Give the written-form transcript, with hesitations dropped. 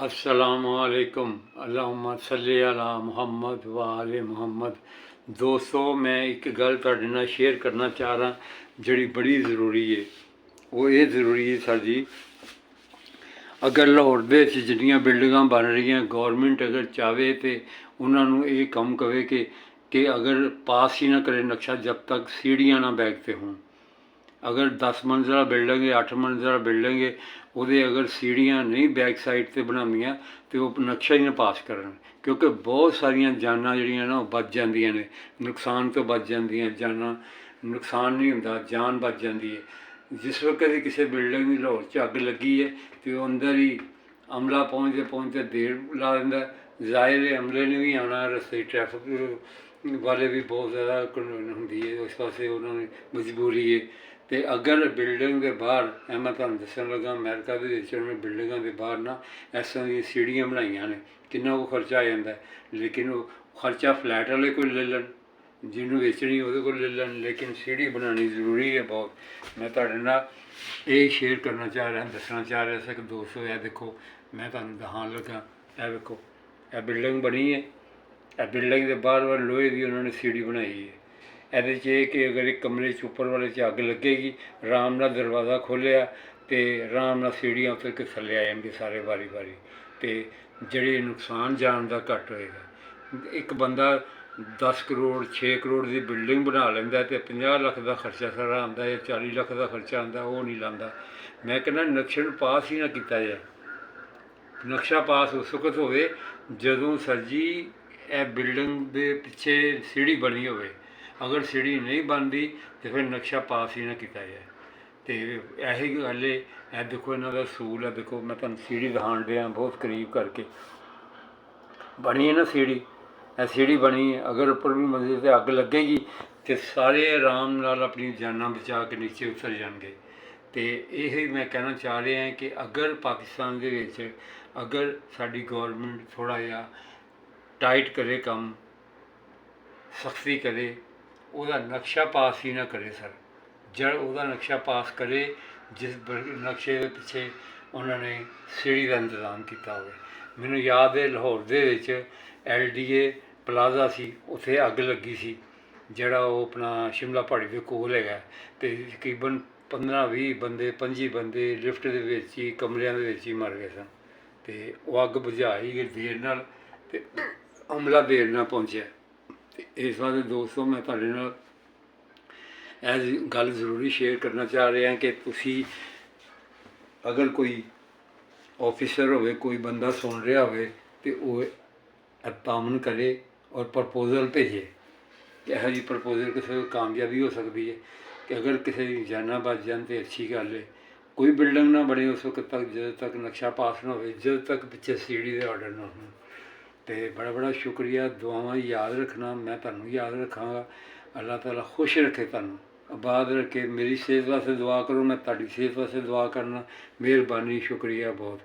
अस्सलामुअलैकुम अल्लाहुम्मा सल्ली अला मुहम्मद व आले मुहम्मद। दोस्तों, मैं एक गल तुहाडे नाल शेयर करना चाह रहा जिहड़ी बड़ी ज़रूरी है। वो ये ज़रूरी है सर जी, अगर लाहौर दे विच जिन्नियां बिल्डिंगां बन रही गौरमेंट अगर चाहे तो उन्होंने ये काम कहे कि अगर पास ही ना करे नक्शा जब तक सीढ़ियाँ ना बैठते हों। अगर 10 मंजिला बिल्डिंग है, 8 मंजिला बिल्डिंग है, ਉਹਦੇ अगर सीढ़ियाँ नहीं बैक साइड से ਬਣਾਉਣੀਆਂ तो वो नक्शा ही ना पास करन, क्योंकि बहुत सारिया जाना ਜਿਹੜੀਆਂ ना बच ਜਾਂਦੀਆਂ ने, नुकसान तो बच ਜਾਂਦੀਆਂ जाना, नुकसान नहीं ਹੁੰਦਾ, जान बच जाती है। जिस वक्त भी किसी बिल्डिंग की लाहौर च अग लगी है तो अंदर ही अमला पहुँचते पहुँचते देर ला दिंदा। ज़ाहिर अमले ने भी आना, रस्ते ट्रैफिक वाले भी बहुत ज़्यादा होंगी है, उस पास उन्होंने मजबूरी है। तो अगर बिल्डिंग के बाहर मैं तुहानूं दस्सण लगा, अमेरिका के बिल्डिंगों के बाहर ना इस तरह दी सीढ़ियाँ बनाईयां ने, कितना वो खर्चा आ जाता है, लेकिन वो खर्चा फ्लैट वाले कोई ले लैन, जिन्होंने बेचनी वो को ले लैन, लेकिन सीढ़ी बनानी जरूरी है बहुत। मैं तुहाडे नाल ये शेयर करना चाह रहा, दसना चाह रहा था कि दोस्तों यह देखो, मैं तुहानूं दिखाण लगा, यह देखो यह बिल्डिंग बनी है, यह बिल्डिंग के बार बार लोहे की उन्होंने सीढ़ी बनाई है। ये कि अगर एक कमरे उपर वाले अग लगेगी, आराम नाल दरवाज़ा खोलिया तो आराम नाल सीढ़ियाँ उतर के थल्ले आ जाएंगे सारे बारी बारी, तो जिहड़े नुकसान जान का घट होएगा। एक बंदा 10 करोड़ 6 करोड़ की बिल्डिंग बना लैंदा तो 50 लाख का खर्चा सारा आता या 40 लाख का खर्चा आता, वो नहीं लाता। मैं कहना नक्शे नूं पास ही ना किया जाए। नक्शा पास उस वक्त होवे जदों सर जी यह बिल्डिंग के पिछे सीढ़ी बनी होवे। अगर सीढ़ी नहीं बनती तो फिर नक्शा पास ही ना किया जाए। तो यही गल है। यह देखो इन्हों का असूल है, देखो मैं तुहानूं सीढ़ी दिखाण दिया बहुत करीब करके बनी है ना सीढ़ी। यह सीढ़ी बनी है, अगर उपर भी मंजिल से अग लगेगी तो सारे आराम नाल अपनी जाना बचा के नीचे उतर जाएंगे। तो यही मैं कहना चाह रहा है कि अगर पाकिस्तान दे विच अगर साडी गौरमेंट थोड़ा जिहा टाइट करे, काम सख्ती करे, ਉਹਦਾ नक्शा पास ही ना करे सर, जड़ ਉਹਦਾ नक्शा पास करे जिस नक्शे के पिछे उन्होंने सीढ़ी का इंतज़ाम किया हो। मैनू याद है लाहौर दे विच LDA प्लाजा सी, उत्थे अग लगी सी, जड़ा वो अपना शिमला पहाड़ी के कोल है, तो तकरीबन 15-20 बंदे 25 बंदे लिफ्ट के विच ही कमरियां दे विच ही मर गए सन। तो वो अग बुझाई गई देर नाल, ते अमला देर नाल पहुँचा। इस वास्ते दोस्तों मैं तुहाडे नाल एज गल जरूरी शेयर करना चाह रहा कि तुसी अगर कोई ऑफिसर होवे, कोई बंदा सुन रहा हो तो वह तामन करे और प्रपोजल भेजे कि यह जी प्रपोजल किसी कामयाबी हो सकती है कि अगर किसी जाना बच जान तो अच्छी गल है। कोई बिल्डिंग ना बने उस वक्त तक जब तक नक्शा पास ना हो, जब तक पिछे सीढ़ी के ऑर्डर ना हो। तो बड़ा बड़ा शुक्रिया, दुआवां याद रखना, मैं तुहानूं याद रखांगा। अल्लाह ताला खुश रखे, तुहानूं आबाद रखे। मेरी सेहत वास्ते दुआ करो, मैं तुहाडी सेहत वास्ते दुआ करना। मेहरबानी, शुक्रिया बहुत।